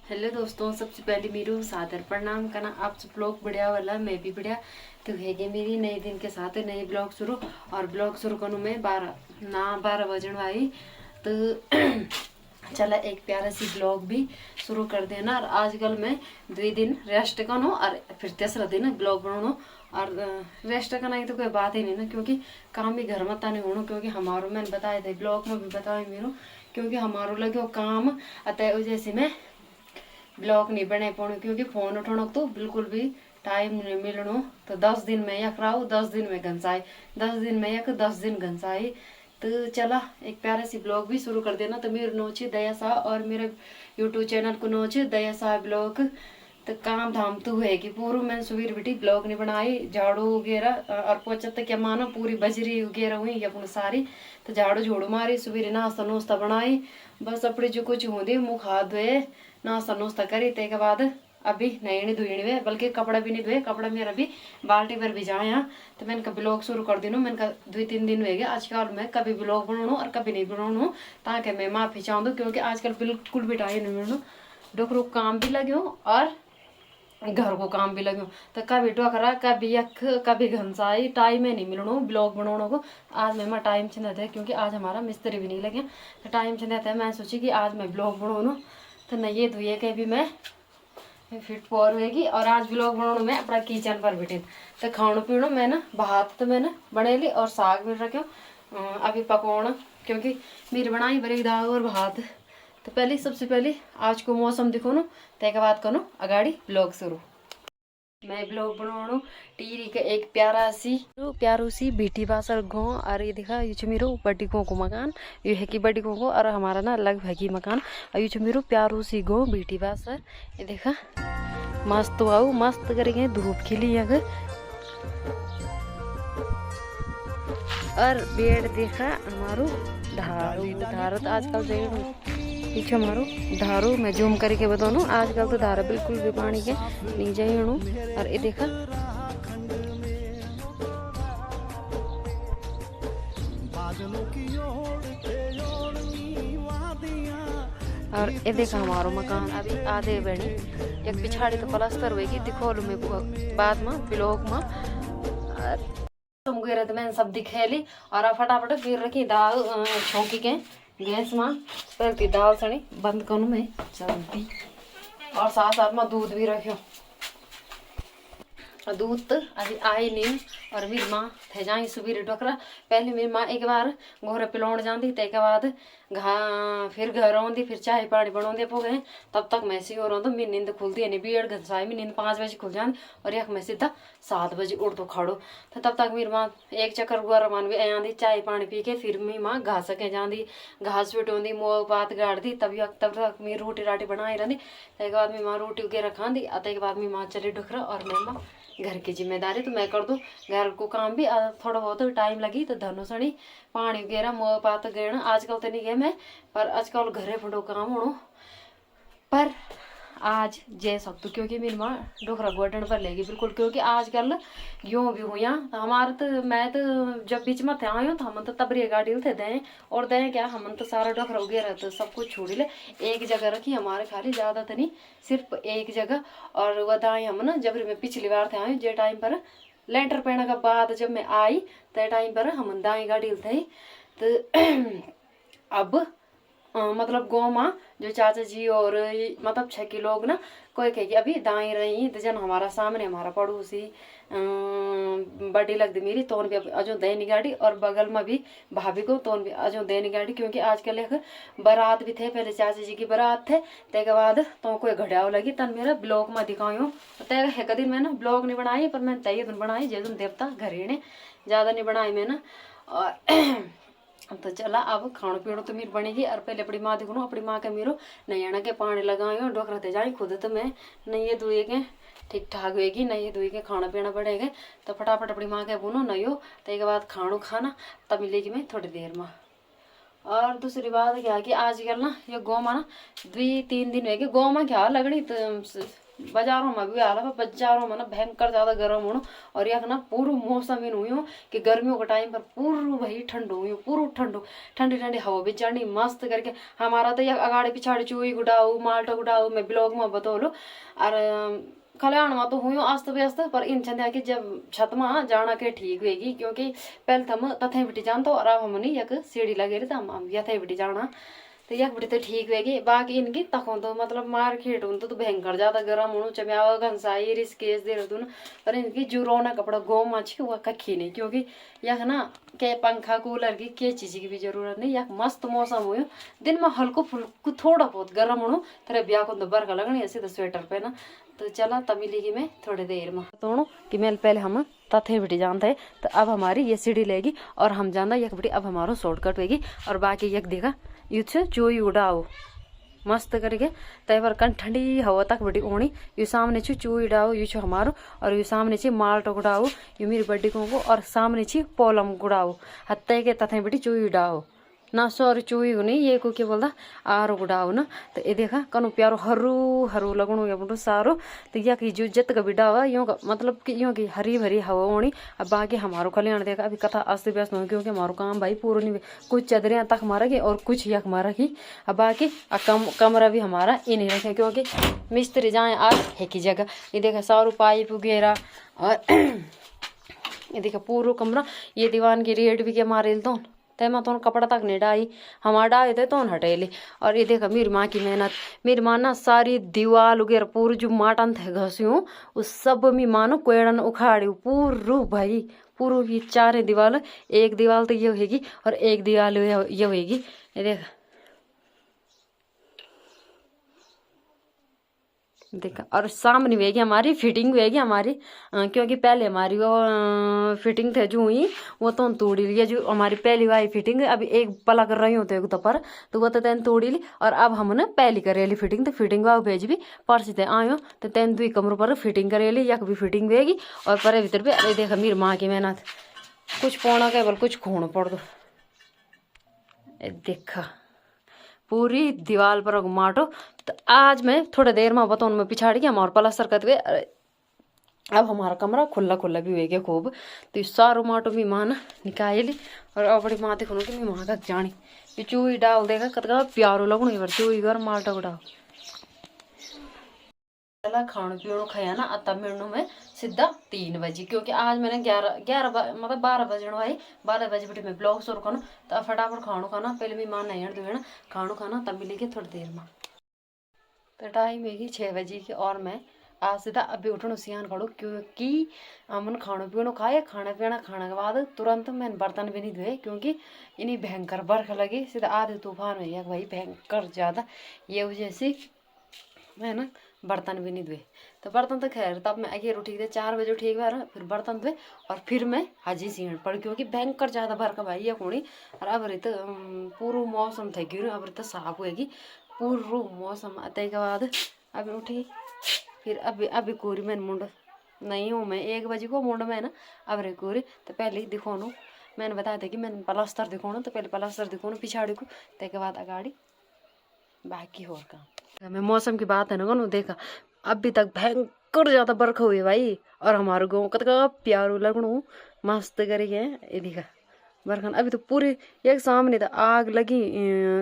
Hello दोस्तों, सबसे पहले मेरू सादर प्रणाम करना। आप सब लोग बढ़िया वाला, मैं भी बढ़िया। तो है मेरी नए दिन के साथ नए ब्लॉग शुरू। और ब्लॉग शुरू करूँ मैं 12 बजन वाली। तो चला एक प्यारा सी ब्लॉग भी शुरू कर देना। और आजकल मैं 2 दिन रेस्ट करूँ और फिर तीसरा दिन ब्लॉग बनाऊँ। और रेस्ट करना की तो कोई बात ही नहीं ना, क्योंकि काम भी घर में नहीं होना। क्योंकि हमारो मैंने बताया था ब्लॉग में भी बताया मेरू, क्योंकि हमारो लगे काम अतः जैसे मैं ब्लॉग नहीं बने पाऊँ। क्योंकि फोन उठाना तो बिल्कुल भी टाइम नहीं मिलनो। तो 10 दिन में यक राहू, 10 दिन में घंसाई, 10 दिन में यक 10 दिन घंसाई। तो चला एक प्यारा सी ब्लॉग भी शुरू कर देना। तो मेरे नोची दया सा और मेरे यूट्यूब चैनल को नोची दया सा ब्लॉग। तो काम धाम तो है कि पूरी मैंने सुबह बेटी ब्लॉग नहीं बनाई, झाड़ू वगैरह और पोचा तक क्या मानो पूरी बजरी वगैरह हुई अपनी सारी। तो झाड़ू झोड़ू मारी, सुबह नाश्ता नुश्ता बनाई, बस अपनी जो कुछ होंगी मुँह खा धोए, नाश्ता नुश्ता करी। के बाद अभी नैनी धुनी हुए, बल्कि कपड़ा भी नहीं धोए, कपड़ा मेरा भी बाल्टी पर भिजाया। तो मैंने कहा ब्लॉग शुरू कर दी। मैंने कहा 2-3 दिन हुए आजकल मैं कभी ब्लॉग बनाऊँ और कभी नहीं बनाऊँ, ताकि मैं माफ़ी चाहूँ। क्योंकि आजकल बिल्कुल भी टाइम नहीं मिलूँ, डोकरो काम भी लगे और घर को काम भी लगे। तो कभी डोकरा, कभी यख, कभी घंसाई, टाइम ही नहीं मिलनो ब्लॉग बनाने को। आज मैं टाइम छिंदा था, क्योंकि आज हमारा मिस्त्री भी नहीं लगे। तो टाइम छिंदा था, मैं सोची कि आज मैं ब्लॉग बनाऊँ। तो नहीं ये धुए के भी मैं फिट पौर होगी। और आज ब्लॉग बनाने में अपना किचन पर बैठे। तो खाणो पीणो मैंने भात तो मैंने बने ली और साग भी रखे अभी पकवाना, क्योंकि मेरी बनाई बड़ी दाल और भात। तो पहले सबसे पहले आज को मौसम दिखो न, तक बाद करो अगाड़ी ब्लॉग शुरू। मैं ब्लॉग बनाऊँ टीरी के एक प्यारू सी बेटी बासर गाँव। और ये देखा ये मेरो बड़ी गाँव को मकान, ये है कि बड़ी गाँव को। और हमारा ना लगभग ही मकान। और ये मेरो प्यारू सी गाँव बेटी बासर। ये देखा मस्त आओ, मस्त करेंगे धूप खिली अगर। और बेड देखा हमारो धारो तो आजकल पीछे हमारो धारो मैं जूम करके बताऊँ। आजकल तो धारा बिल्कुल भी पानी के नहीं जाए। और ये देखा और ये देखा हमारो मकान अभी आधे बने, एक पिछाड़ी तो प्लास्टर होगी, दिखोलू में बाद में ब्लॉग में। तुम गए तो मैंने सब दिखेली। और फटाफट फिर रखी दाल छौंकी के गैस में करती दाल सनी बंद करूँ मैं जल्दी। और साथ साथ में दूध भी रखो। दूध तो अभी आई नहीं। और मेरी माँ थे जाई सुबह डोकरा। पहले मेरी माँ एक बार घोरे पिलाउण जाती, के बाद फिर घर आँदी, फिर चाय पानी बनाते पो गए। तब तक मैं सी और मेरी नींद खुलती है नहीं, 1:30 में नींद 5 बजे खुल जाती। और एक मैं सीधा 7 बजे उठ तो खड़ो। तो तब तक मेरी माँ एक चक्कर गुआरा मान भी आँदी, चाय पानी पी के फिर मेरी माँ घास के जाती, घास पिटोंदी, मोह बात गाड़ती। तब तक मेरी रोटी राटी बनाई रही। के बाद मेरी माँ रोटी वगैरह खाती। के बाद मेरी माँ चली डोकरा। और मेरी माँ घर की जिम्मेदारी तो मैं कर दूँ, घर को काम भी थोड़ा बहुत टाइम लगी। तो धनो सणी पानी वगैरह मोह पात गए आजकल तो नहीं गए मैं, पर आजकल घरे फटो काम होनो। पर आज जे सकते, क्योंकि मेरी माँ डोकरा गोटन पर लेगी बिल्कुल। क्योंकि आजकल यूँ भी हुआ तो हमारे तो मैं तो जब बीच में थे आयो तो हम तो तबरी गाड़ी थे दें। और दें क्या हम तो सारा डोकरा वगैरह तो सब कुछ छोड़ ले एक जगह रखी हमारे खाली, ज़्यादा तो नहीं सिर्फ एक जगह। और बताएं हम ना जब मैं पिछली बार थे आए जे टाइम पर लेंटर पहने के बाद जब मैं आई तो टाइम पर हम दाएँ गाड़ी थे। तो अब मतलब गाँव में जो चाचा जी और मतलब 6 के लोग ना कोई कहे कि अभी दाएं रही। तो जन हमारा सामने हमारा पड़ोसी बड़ी लगती मेरी तोन भी अजो देनी गाड़ी। और बगल में भी भाभी को तोन भी अजो देनी गाड़ी। क्योंकि आजकल एक बारात भी थे, पहले चाचा जी की बारात थे। के बाद तो कोई घड़ियाव लगी तन मेरा ब्लॉग में दिखाऊँ। तो एक दिन मैंने ब्लॉग नहीं बनाई, पर मैंने तय दिन बनाई जे तुम देवता घरे ने ज़्यादा नहीं बनाई मैंने। और तो चला अब खाणो पीणो तो मेरी बनेगी। और पहले अपनी माँ देखो अपनी माँ के मेरो नैना के पानी लगाए डोकरा ते जाए खुद। तो मैं नहीं धोए के ठीक ठाक होएगी, नहीं धोए के खाना पीना पड़ेगा। तो फटाफट अपनी माँ के बुनो नहीं हो। तो के बाद खाणो खाना तब मिलेगी मैं थोड़ी देर में। और दूसरी बात क्या कि आजकल ना ये गाँव में ना 2-3 दिन होगी गाँव में क्या लगनी तो बाजारों में भी हाल है, बाजारों में ना भयंकर ज्यादा गर्म होना। और यहाँ ना पूरा मौसम इन हुई कि गर्मियों के टाइम पर पूरा भाई ठंड हुई, पूरा ठंडो ठंडी ठंडी हवा भी चढ़नी मस्त करके। हमारा तो यह अगाड़ी पिछाड़ी चूई गुडाऊ माल्टा गुडाऊ मैं ब्लॉग में बतौलू। और कल्याण में तो हुई अस्त व्यस्त, पर इन छंद कि जब छत में जाना के ठीक होगी, क्योंकि पहले तो हम तथे बिटी जानते और अब हम नहीं एक सीढ़ी लगे तो हम यथे बिटी जाना तो यक बिटी तो ठीक होगी। बाकी इनकी तकों तो मतलब मार्केट हूं तो भयंकर ज्यादा गर्म होना चम्या घनसाई रिस्केस दे रहे पर इनकी जो रोना कपड़ा गोम अच्छी वह कखी नहीं, क्योंकि यक ना के पंखा कूलर की के चीज की भी जरूरत नहीं। यक मस्त मौसम हुई, दिन में हल्को फुल्को थोड़ा बहुत गर्म होना तेरे ब्याह को तो बरखा लगनी ऐसे तो स्वेटर पहना। तो चला तमिलेगी मैं थोड़ी देर में तो कि मैं पहले हम तथे बिटी जानते है। तो अब हमारी ये सीढ़ी लेगी और हम जाना यक बिटी अब हमारा शॉर्टकट होगी। और बाकी यक देखा यू चोई उड़ाओ मस्त करके तय पर कन ठंडी हवा तक बड़ी ओणी। यू सामने छु चूई डाओ यू छु हमारो, और यू सामने छि माल्टो गुड़ाओ यू मेरी बड्डी को, और सामने छि पोलम गुड़ाओ हत्ते के तथे बड़ी चूई डाओ ना सॉरी चूई नहीं ये को क्या बोलता आरो गुड़ाओ ना। तो ये देखा कनु प्यारो हरू हरू लगणो या बुटो सारो। तो यह की जो जत का बिडा हुआ यूँ का मतलब कि यूँ की हरी भरी हवा होनी। अब बाकी हमारो कल्याण देखा अभी कथा अस्त व्यस्त हो, क्योंकि हमारो काम भाई पूरा नहीं, कुछ चदरियाँ तक मारेगी और कुछ यक मारेगी। अब बाकी कमरा भी हमारा इन ही रखे, क्योंकि मिस्त्री जाए आज है की जगह। ये देखा सारू पाइप वगैरह और ये देखा पूरा कमरा। ये दीवान की रेट भी क्या मारे तो तैमा तो कपड़ा तक नहीं डाई हमारा डाए थे तो हटेली। और ये देखा मेरी माँ की मेहनत, मेरी माँ ना सारी दीवार वगैरह पूरी जो माटन थे घस्यूँ उस सब में मानो कोयड़न उखाड़ी पूरू भाई पूरू ये चारे दीवार। एक दीवार तो ये होगी और एक दीवार ये होगी। ये देखा देखा और सामने होगी हमारी फिटिंग होगी हमारी, क्योंकि पहले हमारी वो फिटिंग थे जो हुई वो तो तोड़ी ली। जो हमारी पहली वाली फिटिंग अभी एक पला कर रही होते एक पर तो वो तो तैन तोड़ी ली। और अब हमने पहली करेली फिटिंग तो फिटिंग वाव भेज भी परसी थे आयो तो तैन दुई कमरों पर फिटिंग करेली यक भी फिटिंग होगी। और पर भीतर भी अरे देखा मेरी माँ की मेहनत कुछ पौना केवल कुछ खूण पड़ दो। देखा पूरी दीवार पर माटो। तो आज मैं थोड़ी देर में बताऊँ मैं पिछाड़ी के हमारे प्लास्टर कर गए। अब हमारा कमरा खुला खुला भी हो गया खूब। तो इस सारो माटो भी माँ ना निकाली। और अब बड़ी माँ देखो कि मैं वहाँ का जानी ये चूई डाल देगा कतका प्यारो लगू एक बार चूई कर माल्टा को डाल चला खाने पीने खाया ना। तब मिलूँ मैं सीधा 3 बजे, क्योंकि आज मैंने 11 मतलब 12 बजे भाई 12 बजे बेटे मैं ब्लॉग शुरू करना। तो फटाफट खाना खाना पहले भी माँ नहीं देना खाना खाना तब मिलेगी थोड़ी देर में। तो टाइम होगी 6 बजे की और मैं आज सीधा अभी उठूँ सियान खड़ू, क्योंकि हमने खाना पीना खाए खाना पीना खाने के बाद तुरंत मैंने बर्तन भी नहीं धोए, क्योंकि इन्हीं भयंकर बरख लगी सीधा आधे तूफान हो गया भाई भयंकर ज़्यादा। ये वजह से मैं ना बर्तन भी नहीं धोए। तो बर्तन तो खैर तब मैं आगे उठी थी 4 बजे उठी बार फिर बर्तन धोए और फिर मैं हाजी सीण पड़, क्योंकि भयंकर ज़्यादा बरखा भाई है कोणी। और अब रही तो पूरा मौसम थे गिर अब तो साफ होगी पूरा मौसम। आते के बाद अब उठी फिर अभी कोरी मैंने मुंड नहीं हूँ मैं 1 बजे को मुंड में ना अब रे कोरी। तो पहले ही दिखाऊँ मैंने बताया था कि मैंने प्लास्टर दिखाऊँ तो पहले प्लास्टर दिखाऊँ पिछाड़ी को ते बाद अगाड़ी बाकी हो काम। मैं मौसम की बात है ना कौन देखा अभी तक भयंकर ज़्यादा बरखा हुई है भाई। और हमारे गाँव का प्यारो लगनू मस्त करके ये देखा बरखा अभी तो पूरे एक सामने तो आग लगी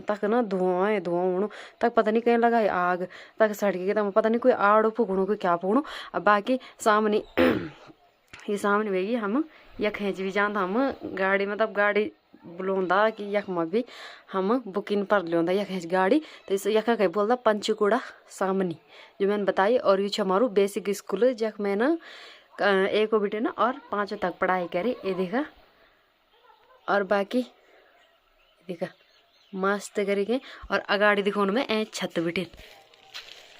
तक ना धुआं है धुआं होनो तक पता नहीं कहीं लगा है आग तक सड़ गई तक पता नहीं कोई आड़ो फूकणो कोई क्या फूकणो। अब बाकी सामने ये सामने वेगी हम यख खींच भी जानता हम गाड़ी मतलब गाड़ी बुलांदा कि यख में भी हम बुकिंग पर लिया यख गाड़ी। तो इस यख कहीं बोलता पंचकुड़ा सामने जो मैंने बताई। और ये हमारू बेसिक स्कूल जख मैं ना 1 बेटे ना और 5 तक पढ़ाई करी ये देखा। और बाकी देखा मस्त करके और अगाड़ी दिखाने में ए छत बिटे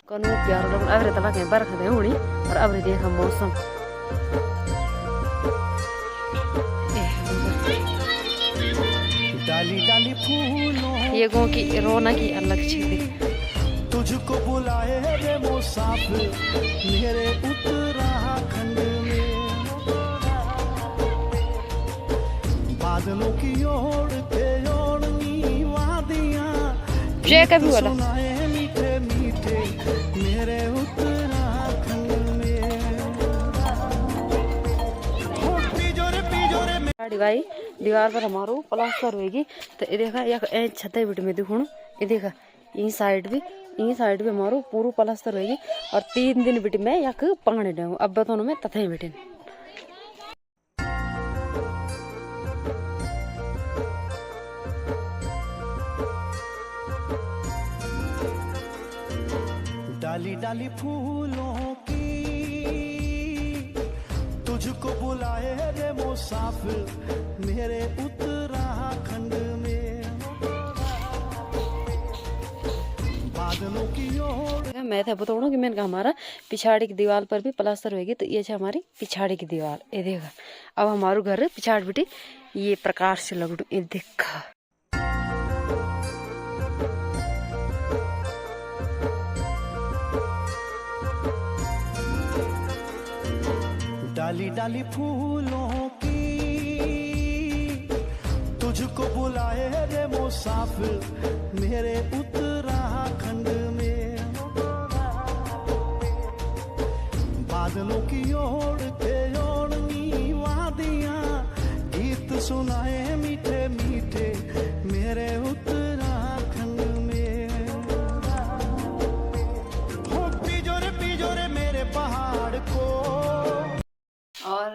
कौन प्यार लोग अगरे तला के बरखा दे होनी। और अब देखा मौसम डाली डाली फूलों ये गो की रौनक की अलग छेदी तुझको बुलाए रे मुसाफिर मेरे उत्तराखंड में बादलों की ओर के ओढ़नी वादियां जय कभी वाला सुनाए मीठे मीठे मेरे उत्तराखंड पिछाड़ी भाई दीवार पर हमारो प्लास्टर होगी। तो ये देखा एक छते बिट में दिखूँ ये देखा ई साइड भी हमारो पूरा प्लास्टर होगी। और 3 दिन बिट में यक पानी दूँ अब बताऊँ मैं तथे बिटिन डाली डाली फूलों की तुझको बुलाए रे मुसाफिर मेरे उत्तराखंड में बादलों की ओर। मैं था बताऊँ कि मैंने कहा हमारा पिछाड़ी की दीवार पर भी प्लास्टर होगी। तो ये हमारी पिछाड़ी की दीवार ये देखा। अब हमारो घर पिछाड़ बिटी ये प्रकार से लगू ये देखा। डाली डाली फूलों की तुझको बुलाए रे मुसाफिर मेरे उत्तराखंड में बादलों की ओर के ओढ़नी वादियां गीत सुनाए मीठे मीठे मेरे उत्तराखंड में। हो पिजोरे मेरे पहाड़ को। और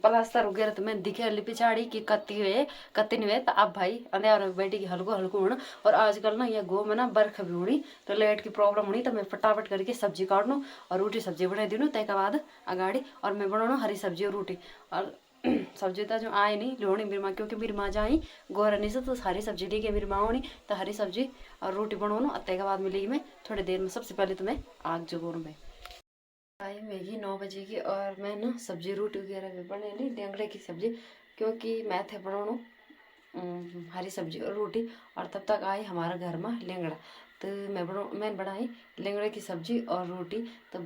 प्लास्टर वगैरह तो मैं दिखे ली पिछाड़ी की कत्ती नहीं हुए। तो अब भाई अंधेरा में बैठी हल्को हल्को होना। और आजकल ना ये गो में ना बरख भी होनी तो लाइट की प्रॉब्लम होनी। तो मैं फटाफट करके सब्जी काटनू और रोटी सब्जी बना दूँ तक बाद अगाड़ी। और मैं बनाना हरी सब्जी और रोटी। और सब्जी तो जो आए नहीं लोनी मेरी माँ क्योंकि मेरी माँ जाई गोरा नहीं से तो हरी सब्जी लेके मेरी माँ होनी। तो हरी सब्जी और रोटी बनाऊँ तक बाद मिलेगी मैं थोड़ी देर में। सबसे पहले तो मैं आग जगोरूँ मैं टाइम होगी 9 बजे की। और मैं ना सब्जी रोटी वगैरह भी बने ली लेंगड़े की सब्जी क्योंकि मैं थे बनाऊँ हरी सब्जी और रोटी। और तब तक आई हमारे घर में लेंगड़ा। तो मैं बनाई लेंगड़े की सब्जी और रोटी। तो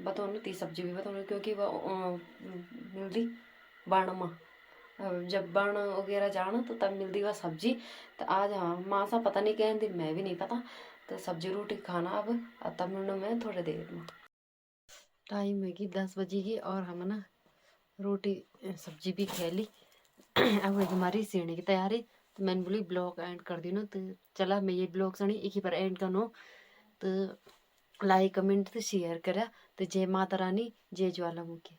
बताऊँ ती सब्जी भी बताऊँ क्योंकि वह मिलती बाण में जब बाण वगैरह जाना तो तब मिलती वह सब्जी। तो आज हाँ मासा पता नहीं कह दिन मैं भी नहीं पता। तो सब्जी रोटी खाना अब तब मिलना मैं थोड़ी देर में। टाइम होगी 10 बजे की और हम ना रोटी सब्जी भी खा ली। अब हमारी सीढ़ी की तैयारी। तो मैंने बोली ब्लॉग एंड कर दी ना। तो चला मैं ये ब्लॉग सनी एक ही पर एंड करनो। तो लाइक कमेंट तो शेयर करा। तो जय माता रानी जय ज्वालामुखी।